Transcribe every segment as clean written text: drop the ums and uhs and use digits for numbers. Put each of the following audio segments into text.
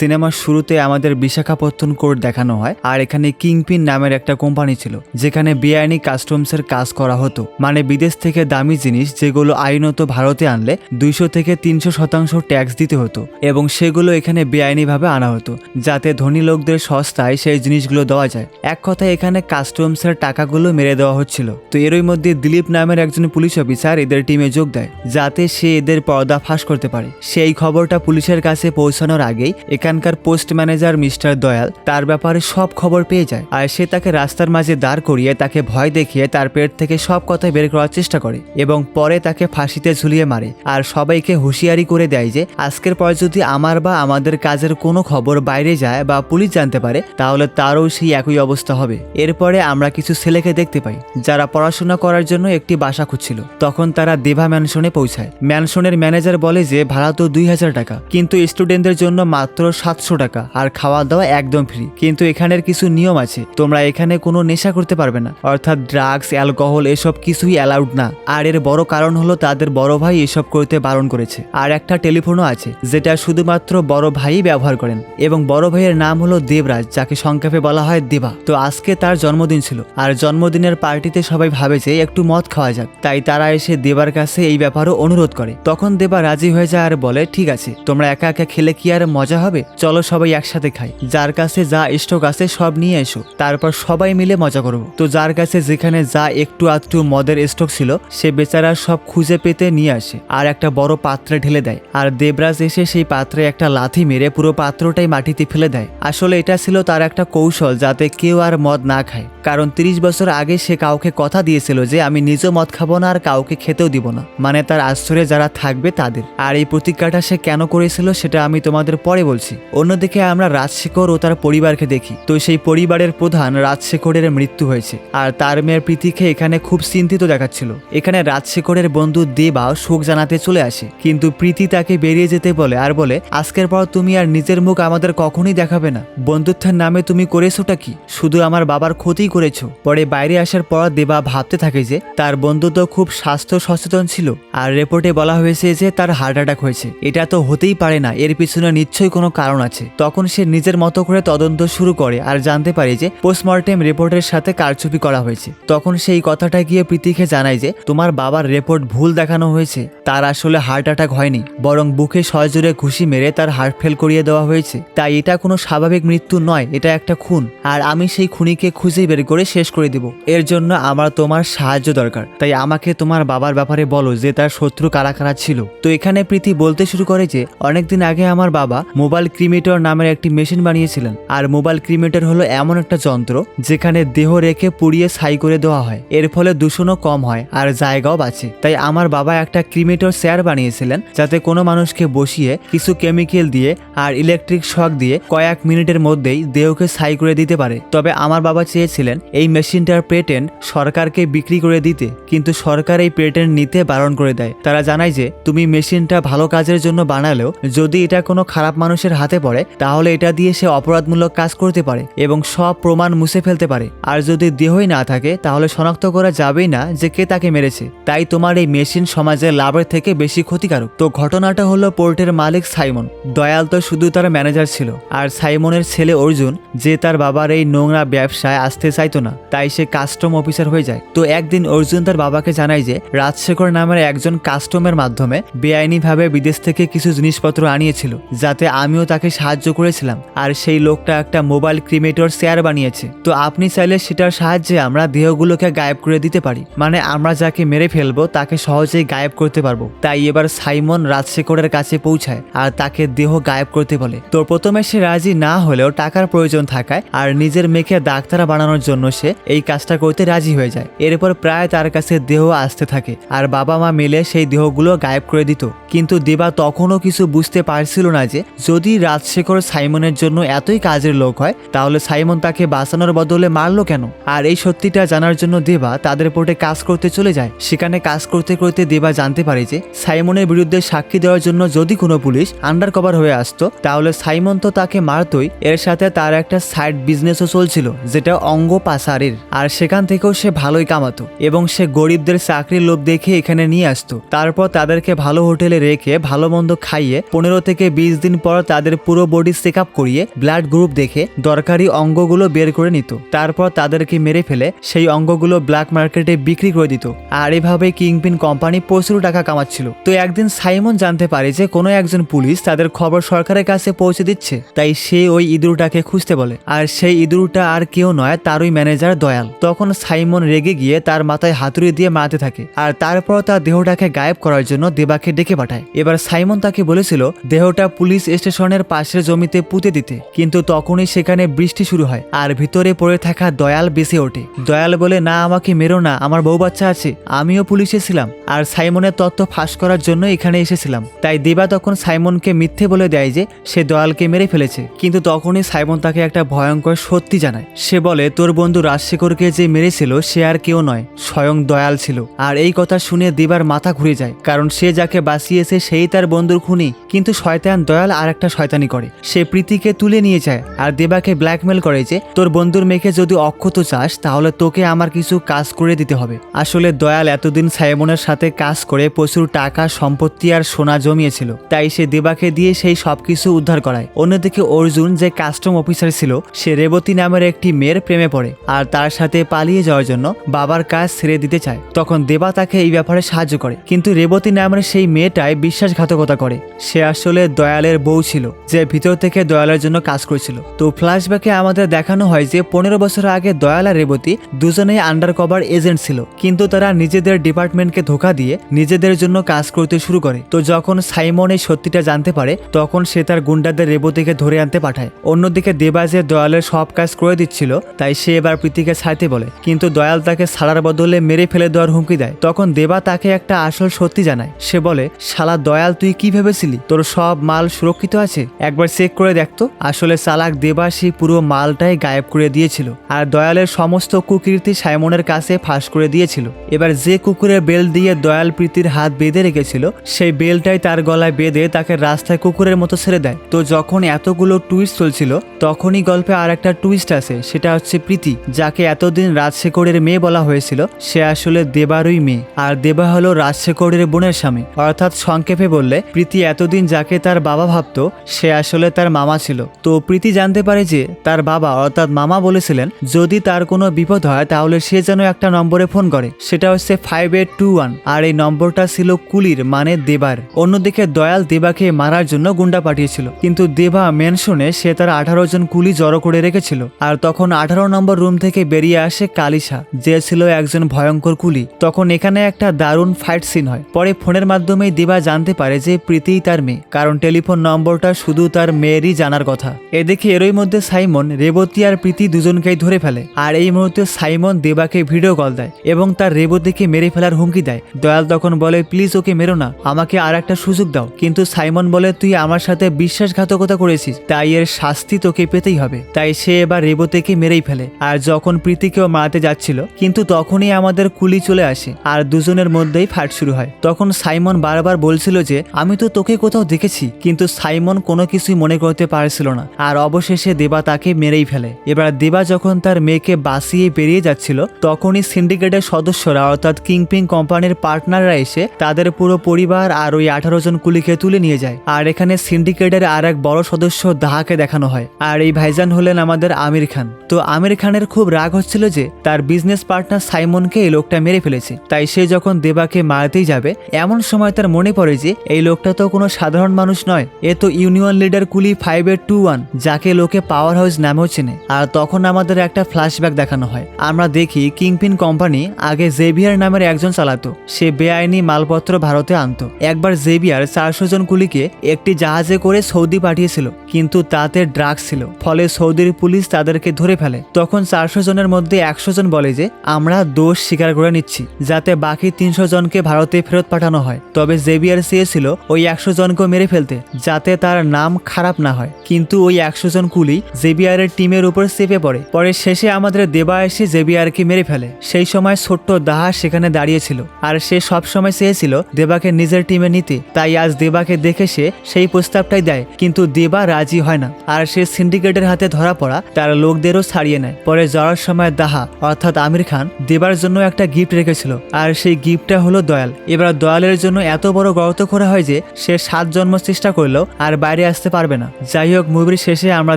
সিনেমার শুরুতে আমাদের বিশাখাপত্তন কোর্ট দেখানো হয়, আর এখানে কিংপিন নামের একটা কোম্পানি ছিল যেখানে বেআইনি কাস্টমসের কাজ করা হতো। মানে বিদেশ থেকে দামি জিনিস যেগুলো আইনত ভারতে আনলে 200 থেকে 300% ট্যাক্স দিতে হতো, এবং সেগুলো এখানে বেআইনিভাবে আনা হতো যাতে ধনী লোকদের সস্তায় সেই জিনিসগুলো দেওয়া যায়। এক কথায় এখানে কাস্টমসের টাকাগুলো মেরে দেওয়া হচ্ছিল। তো এরই মধ্যে দিলীপ নামের একজন পুলিশ অফিসার এদের টিমে যোগ দেয় যাতে সে এদের পর্দা ফাঁস করতে পারে। সেই খবরটা পুলিশের কাছে পৌঁছানোর আগেই এখানকার পোস্ট ম্যানেজার মিস্টার দয়াল তার ব্যাপারে সব খবর পেয়ে যায়, আর সে তাকে রাস্তার মাঝে দাঁড় করিয়ে তাকে ভয় দেখিয়ে তার পেট থেকে সব কথা বের করার চেষ্টা করে এবং পরে তাকে ফাঁসিতে ঝুলিয়ে মারে। আর সবাইকে হুঁশিয়ারি করে দেয় যে আজকের পর যদি আমার বা আমাদের কাজের কোনো খবর বাইরে যায় বা পুলিশ জানতে পারে তাহলে তারও সেই একই অবস্থা হবে। এরপরে আমরা কিছু ছেলেকে দেখতে পাই যারা পড়াশোনা করার জন্য একটি বাসা খুঁজছিল। তখন তারা দেভা ম্যানশনে পৌঁছায়। ম্যানশনের ম্যানেজার বলে যে ভাড়া তো 2000 টাকা, কিন্তু স্টুডেন্টদের জন্য মাত্র 700 টাকা, আর খাওয়া দাওয়া একদম ফ্রি। কিন্তু এখানের কিছু নিয়ম আছে, তোমরা এখানে কোনো নেশা করতে পারবে না, অর্থাৎ ড্রাগস, অ্যালকোহল এসব কিছুই অ্যালাউড না। আর এর বড় কারণ হলো তাদের বড় ভাই এসব করতে বারণ করেছে। আর একটা টেলিফোনও আছে যেটা শুধুমাত্র বড় ভাই ব্যবহার করেন, এবং বড় ভাইয়ের নাম হলো দেবরাজ, যাকে সংক্ষেপে বলা হয় দেবা। তো আজকে তার জন্মদিন ছিল, আর জন্মদিনের পার্টিতে সবাই ভাবে যে একটু মদ খাওয়া যাক, তাই তারা এসে দেবার কাছে এই ব্যাপারও অনুরোধ করে। তখন দেবা রাজি হয়ে যায় আর বলে ঠিক আছে, তোমরা একা একা খেলে কি আর মজা হবে, চলো সবাই একসাথে খাই, যার কাছে যা স্টক আছে সব নিয়ে এসো, তারপর সবাই মিলে মজা করবো। তো যার কাছে যেখানে যা একটু আধটু মদের স্টক ছিল সে বেচারা সব খুঁজে পেতে নিয়ে আসে আর একটা বড় পাত্রে ঢেলে দেয়, আর দেবরাজ এসে সেই পাত্রে একটা লাথি মেরে পুরো পাত্রটাই মাটিতে ফেলে দেয়। আসলে এটা ছিল তার একটা কৌশল যাতে কেউ আর মদ না খায়, কারণ 30 বছর আগে সে কাউকে কথা দিয়েছিল যে আমি নিজেও মদ খাবো না আর কাউকে খেতেও দিব না, মানে তার আশ্রয়ে যারা থাকবে তাদের। আর এই প্রতিজ্ঞাটা সে কেন করেছিল সেটা আমি তোমাদের পরে বলছি। অন্যদিকে আমরা রাজশেখর ও তার পরিবারকে দেখি। তো সেই পরিবারের প্রধান রাজশেখরের মৃত্যু হয়েছে, আর তার মেয়ের প্রীতিকে এখানে খুব চিন্তিত দেখাচ্ছিল। এখানে রাজশেখরের বন্ধু দেবা শোক জানাতে চলে আসে, কিন্তু প্রীতি তাকে বেরিয়ে যেতে বলে আর বলে আজকের পর তুমি আর নিজের মুখ আমাদের কখনোই দেখাবে না। বন্ধুত্বের নামে তুমি করেছোটা কি, শুধু আমার বাবার ক্ষতি করেছো। পরে বাইরে আসার পর দেবা ভাবতে থাকে যে তার বন্ধু তো খুব স্বাস্থ্য সচেতন ছিল, আর রিপোর্টে বলা হয়েছে যে তার হার্ট অ্যাটাক হয়েছে, এটা তো হতেই পারে না, এর পিছনে নিশ্চয়ই কোনো কারণ আছে। তখন সে নিজের মতো করে তদন্ত শুরু করে আর জানতে পারে যে পোস্টমর্টেম রিপোর্টের সাথে কারচুপি করা হয়েছে। তখন সেই কথাটা গিয়ে প্রীতিকে জানায় যে তোমার বাবার রিপোর্ট ভুল দেখানো হয়েছে, তার আসলে হার্ট অ্যাটাক হয়নি, বরং বুকে সজোরে ঘুষি মেরে তার হার্ট ফেল করিয়ে দেওয়া হয়েছে। তাই এটা কোনো স্বাভাবিক মৃত্যু নয়, এটা একটা খুন, আর আমি সেই খুনিকে খুঁজে বের করে শেষ করে দিব। এর জন্য আমার তোমার সাহায্য দরকার, তাই আমাকে তোমার বাবার ব্যাপারে বলো যে তার শত্রু কারা কারা ছিল। তো এখানে প্রীতি বলতে শুরু করে যে অনেকদিন আগে আমার বাবা মোবাইল ক্রিমেটর নামের একটি মেশিন বানিয়েছিলেন, আর মোবাইল ক্রিমেটর হলো এমন একটা যন্ত্র যেখানে দেহ রেখে পুড়িয়ে ছাই করে দেওয়া হয়, এর ফলে দূষণও কম হয় আর জায়গাও বাঁচে। তাই আমার বাবা একটা ক্রিমেটর চেয়ার বানিয়েছিলেন যাতে কোনো মানুষকে বসিয়ে কিছু কেমিক্যাল দিয়ে আর ইলেকট্রিক শক দিয়ে কয়েক মিনিটের মধ্যেই দেহকে ছাই করে দিতে পারে। তবে আমার বাবা চেয়েছিলেন এই মেশিনটার পেটেন্ট সরকারকে বিক্রি করে দিতে, কিন্তু সরকার এই পেটেন্ট নিতে বারণ করে দেয়। তারা জানায় যে তুমি মেশিনটা ভালো কাজের জন্য বানালেও যদি এটা কোনো খারাপ মানুষের হাতে পড়ে তাহলে এটা দিয়ে সে অপরাধমূলক কাজ করতে পারে এবং সব প্রমাণ মুছে ফেলতে পারে, আর যদি দেহই না থাকে তাহলে শনাক্ত করা যাবেই না যে কে তাকে মেরেছে। তাই তোমার এই মেশিন সমাজের লাভের থেকে বেশি ক্ষতিকারক। তো ঘটনাটা হলো পোর্টের মালিক সাইমন। দয়াল তো শুধু তার ম্যানেজার ছিল, আর সাইমনের ছেলে অর্জুন যে তার বাবার এই নোংরা ব্যবসায় আসতে চাইতো না, তাই সে কাস্টম অফিসার হয়ে যায়। তো একদিন অর্জুন তার বাবাকে জানায় যে রাজশেখর নামের একজন কাস্টমের মাধ্যমে বেআইনিভাবে বিদেশ থেকে কিছু জিনিসপত্র আনিয়েছিল, যাতে আমিও তাকে সাহায্য করেছিলাম, আর সেই লোকটা একটা মোবাইল ক্রিমেটর চেয়ার বানিয়েছে। তো আপনি চাইলে সেটার সাহায্যে আমরা দেহগুলোকে গায়েব করে দিতে পারি, মানে আমরা যাকে মেরে ফেলবো তাকে সহজেই গায়েব করতে পারবো। তাই এবার সাইমন রাজশেখরের কাছে পৌঁছায় আর তাকে দেহ গায়েব করতে বলে। তো প্রথমে সে রাজি না হলেও টাকার প্রয়োজন থাকায় আর নিজের মেয়েকে ডাক্তার বানানোর জন্য সে এই কাজটা করতে রাজি হয়ে যায়। এরপর প্রায় তার কাছে দেহ আসতে থাকে, আর বাবা মা মিলে সেই দেহগুলো গায়েব করে দিত। কিন্তু দেবা তখনও কিছু বুঝতে পারছিল না যে যদি রাজশেখর সাইমনের জন্য এতই কাজের লোক হয় তাহলে সাইমন তাকে বাঁচানোর বদলে মারলো কেন। আর এই সত্যিটা জানার জন্য দেবা তাদের পোর্টে কাজ করতে চলে যায়। সেখানে কাজ করতে করতে দেবা জানতে পারে যে সাইমনের বিরুদ্ধে সাক্ষী দেওয়ার জন্য যদি কোনো পুলিশ আন্ডার কভার হয়ে আসতো তাহলে সাইমন তো তাকে মারতই, এর সাথে তার একটা সাইড বিজনেসও চলছিল যেটা অঙ্গ পাসারের, আর সেখান থেকেও সে ভালোই কামাতো এবং সে গরিবদের চাকরির লোভ দেখে এখানে নিয়ে আসতো। তারপর তাদেরকে ভালো হোটেলে রেখে ভালো মন্দ খাইয়ে 15 থেকে 20 দিন পর তাদের পুরো বডি চেক আপ করিয়ে ব্লাড গ্রুপ দেখে দরকারি অঙ্গগুলো বের করে নিত। তারপর তাদেরকে মেরে ফেলে সেই অঙ্গগুলো ব্ল্যাক মার্কেটে বিক্রি করে দিত। আর এভাবে কিংপিন কোম্পানি প্রচুর টাকা কামাচ্ছিল। তো একদিন সাইমন জানতে পারে যে কোনো একজন পুলিশ তাদের খবর সরকারের কাছে পৌঁছে দিচ্ছে, তাই সে ওই ইঁদুরটাকে খুঁজতে বলে। আর সেই ইঁদুরটা আর কেউ নয়, তারই ম্যানেজার দয়াল। তখন সাইমন রেগে গিয়ে তার মাথায় হাতুড়ি দিয়ে মারতে থাকে, আর তারপর তার দেহটাকে গায়েব করার জন্য দেবাকে ডেকে পাঠায়। এবার সাইমন তাকে বলেছিল দেহটা পুলিশ স্টেশনের পাশের জমিতে পুঁতে দিতে, কিন্তু তখনই সেখানে বৃষ্টি শুরু হয় আর ভিতরে পড়ে থাকা দয়াল বেঁচে ওঠে। দয়াল বলে, না আমাকে মেরো না, আমার বউ বাচ্চা আছে, আমিও পুলিশে ছিলাম আর সাইমনের তথ্য ফাঁস করার জন্য এখানে এসেছিলাম। তাই দেবা তখন সাইমনকে মিথ্যে বলে দেয় যে সে দয়ালকে মেরে ফেলেছে, কিন্তু তখনই সাইমন তাকে একটা ভয়ঙ্কর সত্যি জানায়। সে বলে তোর বন্ধু রাজশেখরকে যে মেরেছিল সে আর কেউ নয়, স্বয়ং দয়াল ছিল। আর এই কথা শুনে দেবার মাথা ঘুরে যায়, কারণ সে যাকে বাঁচিয়েছে সেই তার বন্ধুর খুনি। কিন্তু শয়তান দয়াল আর একটা শয়তানি করে, সে প্রীতিকে তুলে নিয়ে যায় আর দেবাকে ব্ল্যাকমেল করে যে তোর বন্ধুর মেয়েকে যদি অক্ষত চাস তাহলে তোকে আমার কিছু কাজ করে দিতে হবে। আসলে দয়াল এতদিন সাইমনের সাথে কাজ করে প্রচুর টাকা সম্পত্তি আর সোনা জমিয়েছিল, তাই সে দেবাকে দিয়ে সেই সবকিছু উদ্ধার করায়। অন্যদিকে অর্জুন যে কাস্টম অফিসার ছিল সে রেবতী নামের একটি মেয়ের প্রেমে পড়ে আর তার সাথে পালিয়ে যাওয়ার জন্য বাবার কাজ ছেড়ে দিতে চায়। তখন দেবা তাকে এই ব্যাপারে সাহায্য করে, কিন্তু রেবতী নামের সেই মেয়েটাই বিশ্বাসঘাতকতা করে। সে আসলে দয়ালের বউ ছিল যে ভিতর থেকে দয়ালের জন্য কাজ করেছিল। তো ফ্ল্যাশব্যাকে আমাদের দেখানো হয় যে 15 বছর আগে দয়াল আর রেবতী দুজনেই আন্ডার কভার এজেন্ট ছিল, কিন্তু তারা নিজেদের ডিপার্টমেন্টকে ধোঁকা দিয়ে নিজেদের জন্য কাজ করতে শুরু করে। তো যখন সাইমন এই সত্যিটা জানতে পারে তখন সে তার গুন্ডাদের রেবতীকে ধরে আনতে পাঠায়। অন্যদিকে দেবা যে দয়ালের সব কাজ করে দিচ্ছিল তাই সে এবার প্রীতিকে ছাড়তে বলে, কিন্তু দয়াল তাকে ছাড়ার বদলে মেরে ফেলে দেওয়ার হুমকি দেয়। তখন দেবা তাকে একটা আসল সত্যি জানায়। সে বলে, শালা দয়াল তুই কি ভেবেছিলি তোর সব মাল সুরক্ষিত আছে? একবার চেক করে দেখতো। আসলে চালাক দেবা সেই পুরো মালটাই গায়েব করে দিয়েছিল আর দয়ালের সমস্ত কুকীর্তি সাইমনের কাছে ফাঁস করে দিয়েছিল। এবার যে কুকুরের বেল দিয়ে দয়াল প্রীতির হাত বেঁধে রেখেছিল সেই বেলটাই তার গলায় বেঁধে তাকে রাস্তায় কুকুরের মতো ছেড়ে দেয়। তো যখন এতগুলো টুইস্ট চলছিল তখনই গল্পে আর একটা টুইস্ট আছে, সেটা হচ্ছে প্রীতি, যাকে এতদিন রাজশেখরের মেয়ে বলা হয়েছিল সে আসলে দেবারই মেয়ে। আর দেবা হলো রাজশেখরের বোনের স্বামী, অর্থাৎ সংক্ষেপে বললে প্রীতি এতদিন যাকে তার বাবা ভাবতো সে আসলে তার মামা ছিল। তো প্রীতি জানতে পারে যে তার বাবা অর্থাৎ মামা বলেছিলেন যদি তার কোনো বিপদ হয় তাহলে সে যেন একটা নম্বরে ফোন করে, সেটা হচ্ছে 5821, আর এই নম্বরটা ছিল কুলির মানে দেবার। অন্যদিকে দয়াল দেবাকে মারার জন্য গুন্ডা পাঠিয়েছিল, কিন্তু দেবা মেনশনে সে তার 18 জন কুলি জড়ো করে রেখেছিল। আর তখন 18 নম্বর রুম থেকে বেরিয়ে আসে কালিসা, যে ছিল একজন ভয়ঙ্কর কুলি। তখন এখানে একটা দারুণ ফাইট সিন হয়। পরে ফোনের মাধ্যমেই দেবা জানতে পারে যে প্রীতিই তার মেয়ে, কারণ টেলিফোন নম্বরটা শুধু তার মেয়েরই জানার কথা। এদিকে এরই মধ্যে সাইমন রেবতী আর প্রীতি দুজনকেই ধরে ফেলে, আর এই মুহূর্তে সাইমন দেবাকে ভিডিও কল দেয় এবং তার রেবতীকে মেরে ফেলার হুমকি দেয়। দয়াল তখন বলে, প্লিজ ওকে মেরো না, আমাকে আর একটা সুযোগ দাও। কিন্তু সাইমন বলে, তুই আমার সাথে বিশ্বাসঘাতকতা করেছিস, তাই এর শাস্তি তোকে পেতেই হবে। তাই সে এবার রেবতীকে মেরেই ফেলে। আর যখন প্রীতিকেও মারতে যাচ্ছিল কিন্তু তখনই আমাদের কুলি চলে আসে আর দুজনের মধ্যেই ফাইট শুরু হয়। তখন সাইমন বারবার বলছিল যে আমি তো তোকে কোথাও দেখেছি, কিন্তু সাইমন কোনো কিছুই মনে করতে পারছিল না। আর অবশেষে দেবা তাকে মেরেই ফেলে। এবার দেবা যখন তার মেয়েকে বাঁচিয়ে বেরিয়ে যাচ্ছিল তখনই সিন্ডিকেটের সদস্যরা অর্থাৎ কিংপিন কোম্পানির পার্টনাররা এসে তাদের পুরো পরিবার আর ওই 18 জন কুলিকে তুলে নিয়ে যায়। আর এখানে সিন্ডিকেটের আর এক বড় সদস্য দাহাকে দেখানো হয়, আর এই ভাইজান হলেন আমাদের আমির খান। তো আমির খানের খুব রাগ হচ্ছিল যে তার বিজনেস পার্টনার সাইমনকে এই লোকটা মেরে ফেলেছে। তাই সে যখন দেবাকে মারতেই যাবে এমন সময় তার মনে পড়ে যে এই লোকটা তো কোনো সাধারণ মানুষ নয়, এ তো ইউনিয়ন লিডার কুলি 5821, যাকে লোকে পাওয়ার হাউস নামেও চেনে। আর তখন আমাদের একটা ফ্ল্যাশব্যাক দেখানো হয়। আমরা দেখি কিংপিন কোম্পানি আগে জেভিয়ার নামের একজন চালাতো, সে বেআইনি মালপত্র ভারতে আনতো। একবার জেভিয়ার 400 জন কুলিকে একটি জাহাজে করে সৌদি পাঠিয়েছিল, কিন্তু তাতে ড্রাগস ছিল, ফলে সৌদির পুলিশ তাদেরকে ধরে ফেলে। তখন 400 জনের মধ্যে 100 জন বলে যে আমরা দোষ স্বীকার করে নিচ্ছি, যাতে বাকি 300 জনকে ভারতে ফেরত পাঠানো হয়। তবে জেভিয়ার চেয়েছিল ওই 100 জনকে মেরে ফেলতে, যাতে তার নাম খারাপ না হয়। কিন্তু ওই 100 জন কুলি জেভিয়ারের টিমের উপর চেপে পড়ে। পরে শেষে আমাদের দেবা এসে জেভিয়ারকে মেরে ফেলে। সেই সময় ছোট্ট দাহা সেখানে দাঁড়িয়েছিল, আর সে সব সময় চেয়েছিল দেবাকে নিজের টিমে নিতে। তাই আজ দেবাকে দেখে সে সেই প্রস্তাবটাই দেয়, কিন্তু দেবা রাজি হয় না। আর সে সিন্ডিকেটের হাতে ধরা পড়া তার লোকদেরও ছাড়িয়ে নেয়। পরে যাওয়ার সময় দাহা অর্থাৎ আমির খান দেবার জন্য একটা গিফট রেখেছিল, আর সেই গিফটটা হলো দয়াল। এবার দয়ালের জন্য এত বড় গর্ত করা হয় যে সে 7 জন্ম চেষ্টা করলেও আর বাইরে আসতে পারবে না। যাই হোক, মুভির শেষে আমরা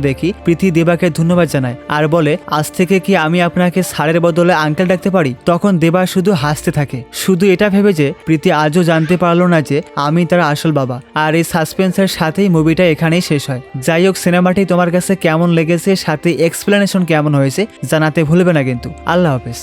দেখি প্রীতি দেবাকে ধন্যবাদ জানায় আর বলে, আজ থেকে কি আমি আপনাকে স্যারের বদলে আঙ্কেল ডাকতে পারি? তখন দেবা শুধু হাসতে থাকে, শুধু এটা ভেবে যে প্রীতি আজও জানতে পারলো না যে আমি তার আসল বাবা। আর এই সাসপেন্সের সাথেই মুভিটা এখানেই শেষ হয়। যাই হোক, সিনেমাটি তোমার কাছে কেমন লেগেছে, সাথে এক্সপ্লেনেশন কেমন হয়েছে জানাতে ভুলবে না কিন্তু। আল্লাহ হাফেজ।